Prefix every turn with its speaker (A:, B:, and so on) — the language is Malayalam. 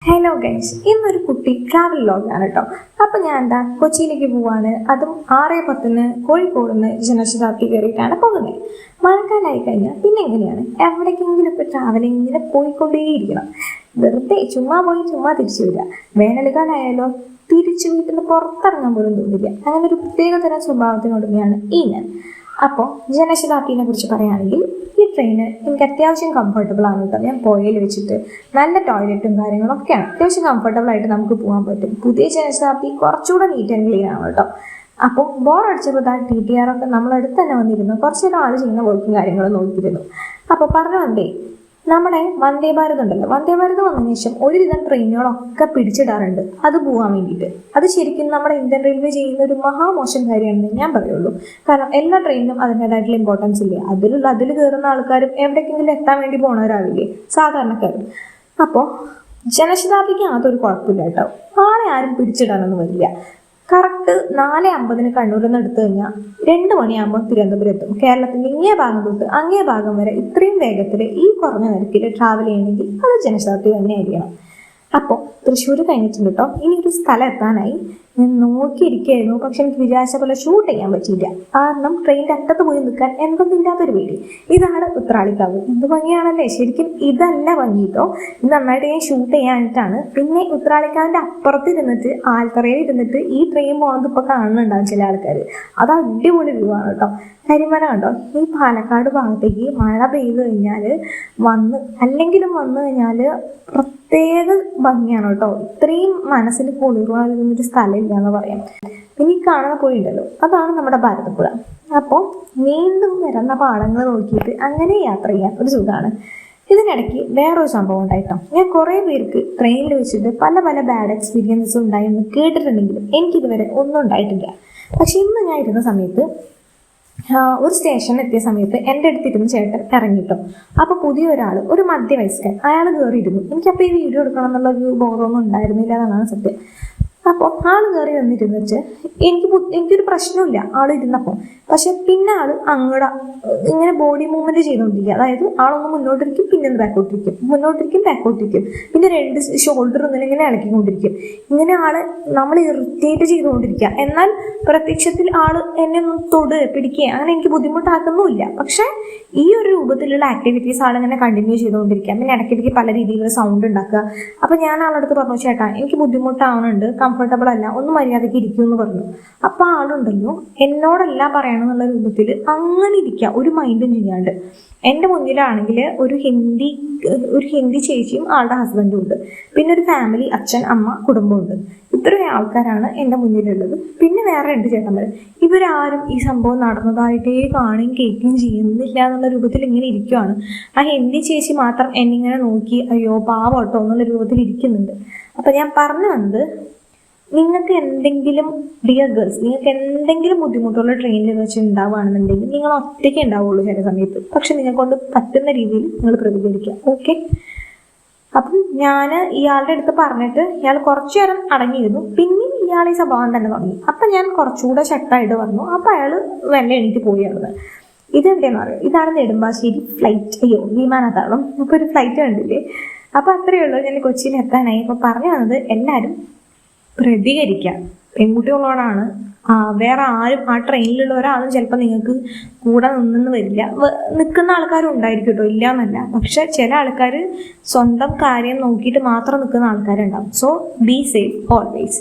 A: ഹലോ ഗൈസ്, ഇന്നൊരു കുട്ടി ട്രാവൽ വ്ലോഗാണ് കേട്ടോ. അപ്പം ഞാൻ കൊച്ചിയിലേക്ക് പോവാണ്. അതും 6:10 കോഴിക്കോട് നിന്ന് ജനശതാബ്ദി കയറിയിട്ടാണ് പോകുന്നത്. മഴക്കാലമായി കഴിഞ്ഞാൽ പിന്നെ എങ്ങനെയാണ് എവിടേക്കെങ്കിലും ഇപ്പോൾ ട്രാവലിങ്ങിന് പോയിക്കൊണ്ടേയിരിക്കണം. വെറുതെ ചുമ്മാ പോയി ചുമ്മാ തിരിച്ചു വരിക. വേനൽക്കാലമായാലോ തിരിച്ചു വീട്ടിൽ നിന്ന് പുറത്തിറങ്ങാൻ പോലും തോന്നില്ല. അങ്ങനെ ഒരു പ്രത്യേകതരം സ്വഭാവത്തിനോടുകയാണ് ഈ ഞാൻ. അപ്പോൾ ജനശതാബ്ദിനെ കുറിച്ച് പറയുകയാണെങ്കിൽ ഈ ട്രെയിന് എനിക്ക് അത്യാവശ്യം കംഫർട്ടബിൾ ആണ് കേട്ടോ. ഞാൻ പോയതിൽ വെച്ചിട്ട് നല്ല ടോയ്ലറ്റും കാര്യങ്ങളൊക്കെയാണ്. അത്യാവശ്യം കംഫർട്ടബിൾ ആയിട്ട് നമുക്ക് പോകാൻ പറ്റും. പുതിയ ജനശതാബ്ദി കുറച്ചുകൂടെ നീറ്റ് ആൻഡ് ക്ലീൻ ആണ് കേട്ടോ. അപ്പോൾ ബോറടിച്ചപ്പോൾ TTR ഒക്കെ നമ്മളടുത്ത് തന്നെ വന്നിരുന്നു. കുറച്ചൊരു ആൾ ചെയ്യുന്ന വർക്കും കാര്യങ്ങളും നോക്കിയിരുന്നു. അപ്പോൾ പറഞ്ഞു വന്നേ, നമ്മുടെ വന്ദേ ഭാരത് ഉണ്ടല്ലോ, വന്ദേ ഭാരത് വന്നതിന് ശേഷം ഒരുവിധം ട്രെയിനുകളൊക്കെ പിടിച്ചിടാറുണ്ട് അത് പോകാൻ വേണ്ടിയിട്ട്. അത് ശരിക്കും നമ്മുടെ ഇന്ത്യൻ റെയിൽവേ ചെയ്യുന്ന ഒരു മഹാമോശം കാര്യമാണെന്ന് ഞാൻ പറയുള്ളൂ. കാരണം എല്ലാ ട്രെയിനിനും അതിൻ്റെതായിട്ടുള്ള ഇമ്പോർട്ടൻസ് ഇല്ല. അതിൽ കയറുന്ന ആൾക്കാരും എവിടേക്കെങ്കിലും എത്താൻ വേണ്ടി പോണവരാവില്ലേ സാധാരണക്കാരും. അപ്പോൾ ജനശതാബ്ദിക്ക് അതൊരു കുഴപ്പമില്ല കേട്ടോ. ആളെ ആരും പിടിച്ചിടാനൊന്നും വരില്ല. കറക്റ്റ് 4:50 കണ്ണൂരിൽ നിന്ന് എടുത്തു കഴിഞ്ഞാൽ 2 മണിയാകുമ്പോൾ തിരുവനന്തപുരം എത്തും. കേരളത്തിൻ്റെ ഇങ്ങേ ഭാഗം തൊട്ട് അങ്ങേ ഭാഗം വരെ ഇത്രയും വേഗത്തിൽ ഈ കുറഞ്ഞ നിരക്കിൽ ട്രാവൽ ചെയ്യണമെങ്കിൽ അത് ജനശതാബ്ദി തന്നെ ആയിരിക്കണം. അപ്പോൾ തൃശ്ശൂർ കഴിഞ്ഞിട്ടുണ്ട് കേട്ടോ. ഇനി ഒരു സ്ഥലം എത്താനായി. ഞാൻ നോക്കിയിരിക്കുകയായിരുന്നു, പക്ഷെ എനിക്ക് വിചാരിച്ച പോലെ ഷൂട്ട് ചെയ്യാൻ പറ്റിയില്ല. കാരണം ട്രെയിനിൻ്റെ അറ്റത്ത് പോയി നിൽക്കാൻ എന്തൊന്നില്ലാത്തൊരു പേടി. ഇതാണ് ഉത്രാളിക്കാവ്. എന്ത് ഭംഗിയാണല്ലേ. ശരിക്കും ഇതല്ല ഭംഗി കേട്ടോ. ഇത് നന്നായിട്ട് ഞാൻ ഷൂട്ട് ചെയ്യാനായിട്ടാണ്. പിന്നെ ഉത്രാളിക്കാവിൻ്റെ അപ്പുറത്ത് ഇരുന്നിട്ട് ആൽത്തറയിൽ ഇരുന്നിട്ട് ഈ ട്രെയിൻ പോകുന്നത് ഇപ്പോൾ കാണുന്നുണ്ടാവും ചില ആൾക്കാർ. അത് അടിപൊളി വ്യൂ ആണ് കേട്ടോ. കരിമല കണ്ടോ. ഈ പാലക്കാട് ഭാഗത്തേക്ക് മഴ പെയ്തു കഴിഞ്ഞാൽ അല്ലെങ്കിലും വന്നു കഴിഞ്ഞാൽ പ്രത്യേക ഭംഗിയാണ് കേട്ടോ. ഇത്രയും മനസ്സിന് കുളിർവാകുന്നൊരു സ്ഥലമില്ല എന്ന് പറയാം. ഇനി കാണുന്ന പുഴ ഉണ്ടല്ലോ, അതാണ് നമ്മുടെ ഭാരതപ്പുഴ. അപ്പോൾ വീണ്ടും വരുന്ന പാടങ്ങൾ നോക്കിയിട്ട് അങ്ങനെ യാത്ര ചെയ്യാൻ ഒരു സുഖമാണ്. ഇതിനിടയ്ക്ക് വേറൊരു സംഭവം ഉണ്ടായിട്ടോ. ഞാൻ കുറേ പേർക്ക് ട്രെയിനിൽ വെച്ചിട്ട് പല പല ബാഡ് എക്സ്പീരിയൻസസ് ഉണ്ടായെന്ന് കേട്ടിട്ടുണ്ടെങ്കിലും എനിക്കിതുവരെ ഒന്നും ഉണ്ടായിട്ടില്ല. പക്ഷെ ഇന്ന് ഞാൻ ഇരുന്ന സമയത്ത് ഒരു സ്റ്റേഷനിൽ എത്തിയ സമയത്ത് എൻ്റെ അടുത്തിരുന്ന് ചേട്ടൻ ഇറങ്ങിട്ടോ. അപ്പോൾ പുതിയ ഒരാൾ, ഒരു മധ്യവയസ്കൻ, അയാൾ കയറിയിരുന്നു. എനിക്കപ്പോൾ ഈ വീഡിയോ എടുക്കണം എന്നുള്ളൊരു ബോധമൊന്നും ഉണ്ടായിരുന്നില്ല എന്നാണ് സത്യം. അപ്പോൾ ആൾ കയറി വന്നിരുന്നിട്ട് എനിക്കൊരു പ്രശ്നമില്ല ആൾ ഇരുന്നപ്പോൾ. പക്ഷെ പിന്നെ ആൾ ഇങ്ങനെ ബോഡി മൂവ്മെൻറ്റ് ചെയ്തുകൊണ്ടിരിക്കുക. അതായത് ആളൊന്ന് മുന്നോട്ടിരിക്കും, പിന്നെ ഒന്ന് ബാക്കോട്ടിരിക്കും, മുന്നോട്ടിരിക്കും, ബാക്കോട്ടിരിക്കും, പിന്നെ 2 ഷോൾഡർ ഒന്നിനും ഇങ്ങനെ ഇളക്കിക്കൊണ്ടിരിക്കും. ഇങ്ങനെ നമ്മൾ ഇറിറ്റേറ്റ് ചെയ്തുകൊണ്ടിരിക്കുക. എന്നാൽ പ്രത്യക്ഷത്തിൽ എന്നെ ഒന്ന് പിടിക്കുക അങ്ങനെ എനിക്ക് ബുദ്ധിമുട്ടാക്കുന്നുമില്ല. പക്ഷെ ഈ ഒരു രൂപത്തിലുള്ള ആക്ടിവിറ്റീസ് ആളിങ്ങനെ കണ്ടിന്യൂ ചെയ്തുകൊണ്ടിരിക്കുക. പിന്നെ ഇടയ്ക്കിടയ്ക്ക് പല രീതിയിലുള്ള സൗണ്ട് ഉണ്ടാക്കുക. അപ്പോൾ ഞാൻ ആളടുത്ത് പറഞ്ഞു, ചേട്ടാ എനിക്ക് ബുദ്ധിമുട്ടാവുന്നുണ്ട്, കംഫർട്ടബിൾ അല്ല, ഒന്ന് മര്യാദയ്ക്ക് ഇരിക്കും എന്ന് പറഞ്ഞു. അപ്പോൾ ആളുണ്ടല്ലോ എന്നോടല്ല പറയണമെന്നുള്ള രൂപത്തിൽ അങ്ങനെ ഇരിക്കുക, ഒരു മൈൻഡും ചെയ്യാണ്ട്. എൻ്റെ മുന്നിലാണെങ്കിൽ ഒരു ഹിന്ദി ചേച്ചിയും ആളുടെ ഹസ്ബൻഡും ഉണ്ട്. പിന്നെ ഒരു ഫാമിലി, അച്ഛൻ, അമ്മ, കുടുംബമുണ്ട്. ഇത്രയും ആൾക്കാരാണ് എൻ്റെ മുന്നിലുള്ളത്. പിന്നെ വേറെ 2 ചേട്ടന്മാർ. ഇവരാരും ഈ സംഭവം നടന്നതായിട്ടേ കാണുകയും കേൾക്കുകയും ചെയ്യുന്നില്ല എന്നുള്ള രൂപത്തിൽ ഇങ്ങനെ ഇരിക്കുവാണ്. ആ ഹിന്ദി ചേച്ചി മാത്രം എന്നിങ്ങനെ നോക്കി അയ്യോ പാവട്ടോ എന്നുള്ള രൂപത്തിൽ ഇരിക്കുന്നുണ്ട്. അപ്പം ഞാൻ പറഞ്ഞു വന്നത്, നിങ്ങൾക്ക് എന്തെങ്കിലും ഡിയർ ഗേൾസ്, നിങ്ങൾക്ക് എന്തെങ്കിലും ബുദ്ധിമുട്ടുള്ള ട്രെയിനിൽ വെച്ച് ഉണ്ടാവുകയാണെന്നുണ്ടെങ്കിൽ നിങ്ങൾ ഒറ്റയ്ക്ക് ഉണ്ടാവുള്ളൂ ചില സമയത്ത്. പക്ഷെ നിങ്ങളെ കൊണ്ട് പറ്റുന്ന രീതിയിൽ നിങ്ങൾ പ്രതികരിക്കുക. ഓക്കെ. അപ്പം ഞാൻ ഇയാളുടെ അടുത്ത് പറഞ്ഞിട്ട് ഇയാൾ കുറച്ചു നേരം അടങ്ങിയിരുന്നു. പിന്നെയും ഇയാൾ ഈ സ്വഭാവം തന്നെ തുടങ്ങി. അപ്പം ഞാൻ കുറച്ചുകൂടെ ശക്തമായിട്ട് പറഞ്ഞു. അപ്പം അയാൾ വെല്ല എണീറ്റ് പോയി അവിടുന്ന്. ഇതെവിടെയെന്ന് അറിയാം, ഇതാണ് നെടുമ്പാശ്ശേരി വിമാനത്താവളം. അപ്പോൾ ഒരു ഫ്ലൈറ്റ് കണ്ടില്ലേ. അപ്പോൾ അത്രയേ ഉള്ളൂ. ഞാൻ കൊച്ചിയിൽ എത്താനായി. അപ്പോൾ പറഞ്ഞു വന്നത്, എല്ലാവരും പ്രതികരിക്കാം. പെൺകുട്ടികളോടാണ്. വേറെ ആരും ആ ട്രെയിനിലുള്ള ഒരാളും ചിലപ്പോൾ നിങ്ങൾക്ക് കൂടെ നിന്നെന്ന് വരില്ല. നിൽക്കുന്ന ആൾക്കാരും ഉണ്ടായിരിക്കും കേട്ടോ, ഇല്ല എന്നല്ല. പക്ഷെ ചില ആൾക്കാർ സ്വന്തം കാര്യം നോക്കിയിട്ട് മാത്രം നിൽക്കുന്ന ആൾക്കാരുണ്ടാവും. So be safe always.